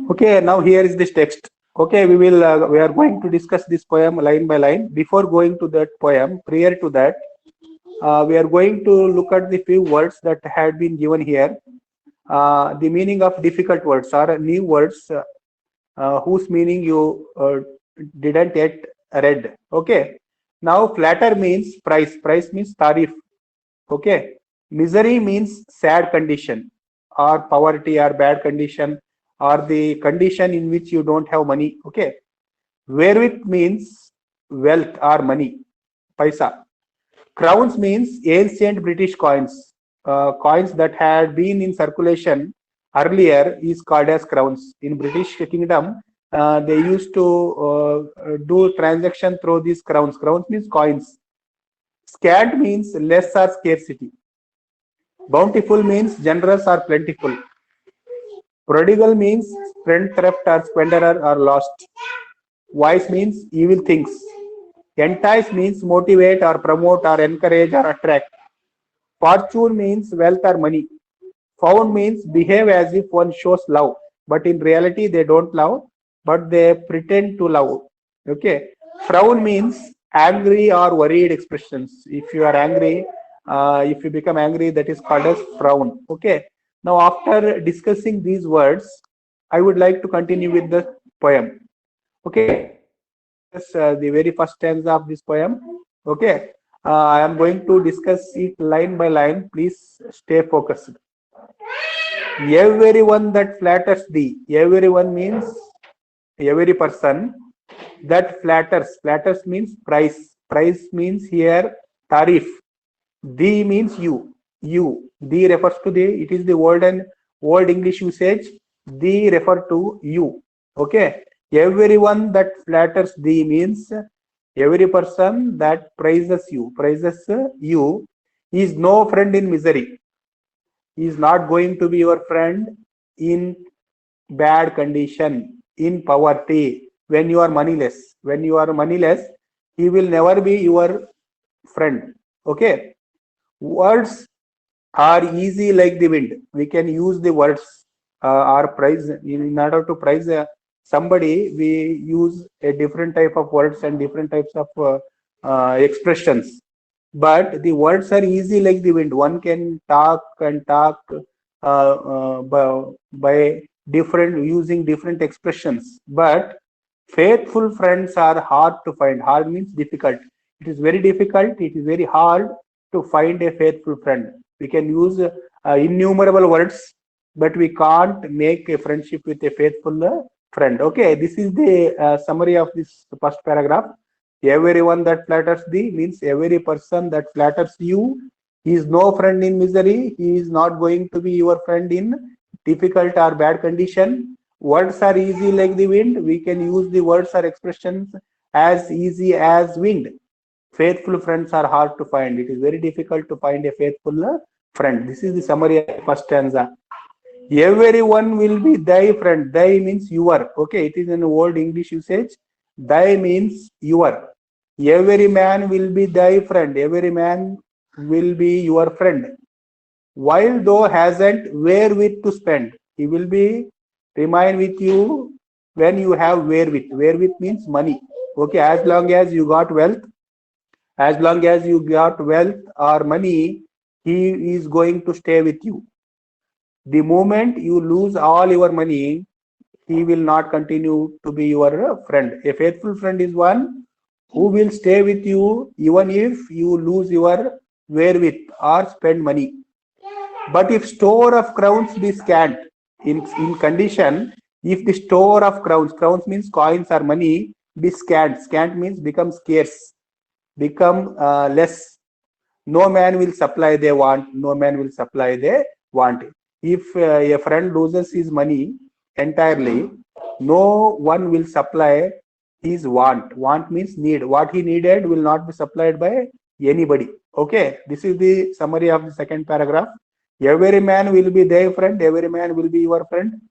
Okay, now here is this text. Okay, we are going to discuss this poem line by line. Before going to that poem, prior to that, we are going to look at the few words that had been given here. The meaning of difficult words are new words whose meaning you didn't yet read. Okay. Now flatter means price. Price means tarif. Okay. Misery means sad condition or poverty or bad condition or the condition in which you don't have money. Okay. Wherewith means wealth or money. Paisa. Crowns means ancient British coins. Coins that had been in circulation earlier is called as crowns. In British Kingdom, they used to do transaction through these crowns. Crowns means coins. Scant means less or scarcity. Bountiful means generous or plentiful. Prodigal means spend, theft or squanderer or lost. Wise means evil things. Entice means motivate or promote or encourage or attract. Fortune means wealth or money. Found means behave as if one shows love, but in reality they don't love, but they pretend to love. Okay. Frown means angry or worried expressions. If you are angry, if you become angry, that is called as frown. Okay. Now, after discussing these words, I would like to continue with the poem. Okay. The very first stanza of this poem. Okay. I am going to discuss it line by line. Please stay focused. Everyone that flatters thee. Everyone means every person that flatters. Flatters means price. Price means here tarif. Thee means you. You. Thee refers to thee. It is the old English usage. Thee refer to you. Okay. Everyone that flatters thee means every person that praises you is no friend in misery. He is not going to be your friend in bad condition, in poverty, when you are moneyless. When you are moneyless, he will never be your friend. Okay. Words are easy like the wind. We can use the words or price in order to price somebody. We use a different type of words and different types of expressions. But the words are easy like the wind. One can talk and talk by different using different expressions. But faithful friends are hard to find. Hard means difficult. It is very difficult. It is very hard to find a faithful friend. We can use innumerable words, but we can't make a friendship with a faithful friend. Okay, this is the summary of this first paragraph. Everyone that flatters thee means every person that flatters you. He is no friend in misery. He is not going to be your friend in difficult or bad condition. Words are easy like the wind. We can use the words or expressions as easy as wind. Faithful friends are hard to find. It is very difficult to find a faithful friend. This is the summary of the first stanza. Everyone will be thy friend. Thy means your. Okay, it is an old English usage. Thy means your. Every man will be thy friend. Every man will be your friend. While thou hasn't wherewith to spend, he will be remain with you when you have wherewith. Wherewith means money. Okay, as long as you got wealth, as long as you got wealth or money, he is going to stay with you. The moment you lose all your money, he will not continue to be your friend. A faithful friend is one who will stay with you even if you lose your wherewith or spend money. But if store of crowns be scant, in condition, if the store of crowns means coins or money, be scant means become scarce, become less. No man will supply they want, no man will supply they want. If a friend loses his money entirely, no one will supply his want. Want means need. What he needed will not be supplied by anybody. Okay, this is the summary of the second paragraph. Every man will be their friend, every man will be your friend.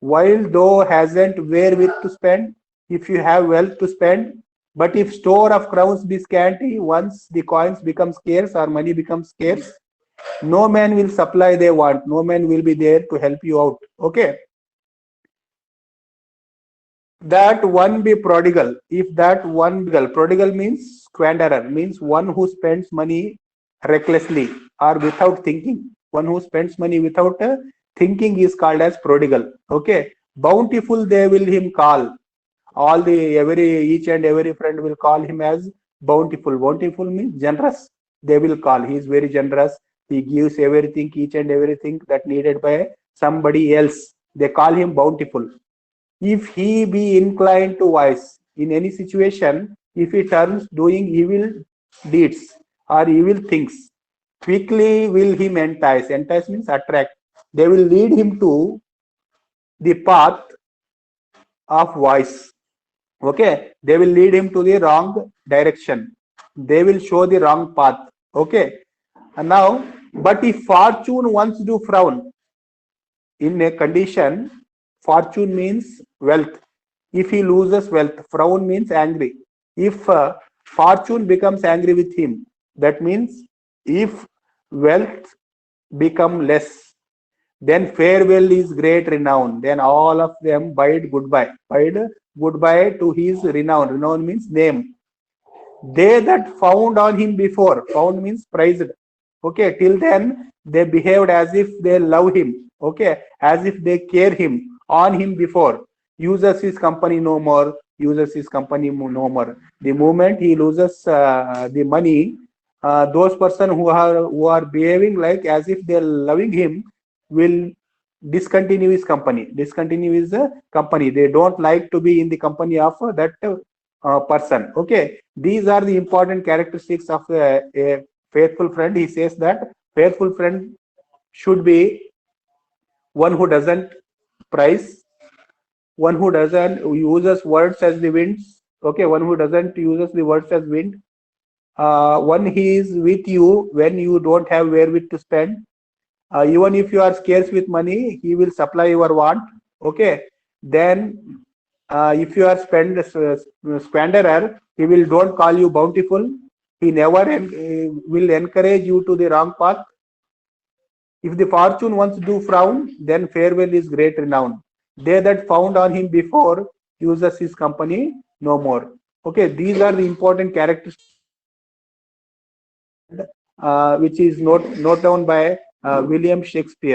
While thou hasn't wherewith to spend, if you have wealth to spend, But if store of crowns be scanty, once the coins become scarce or money becomes scarce, no man will supply they want. No man will be there to help you out. Okay. That one be prodigal. If that one prodigal means squanderer, means one who spends money recklessly or without thinking. One who spends money without thinking is called as prodigal. Okay. Bountiful they will him call. All the each and every friend will call him as bountiful. Bountiful means generous. They will call. He is very generous. He gives everything, each and everything that needed by somebody else. They call him bountiful. If he be inclined to vice in any situation, if he turns doing evil deeds or evil things, quickly will him entice. Entice means attract. They will lead him to the path of vice. Okay, they will lead him to the wrong direction. They will show the wrong path. Okay, and now, but if fortune once do frown, in a condition, fortune means wealth. If he loses wealth, frown means angry. If fortune becomes angry with him, that means if wealth become less, then farewell is great renown. Then all of them bide goodbye. Bide goodbye to his renown. Renown means name. They that found on him before, found means prized. Okay, till then they behaved as if they love him. Okay, as if they care him on him before. Uses his company no more. Uses his company no more. The moment he loses the money, those person who are behaving like as if they're loving him will discontinue his company. Discontinue his company. They don't like to be in the company of that person. Okay, these are the important characteristics of a faithful friend. He says that faithful friend should be one who doesn't price, one who doesn't uses words as the winds. Okay, one who doesn't uses the words as wind. One he is with you when you don't have wherewith to spend. Even if you are scarce with money, he will supply your want. Okay, then if you are squanderer, he will don't call you bountiful. He never will encourage you to the wrong path. If the fortune once do frown, then farewell is great renown. They that found on him before uses his company no more. Okay, these are the important characters which is not down by William Shakespeare.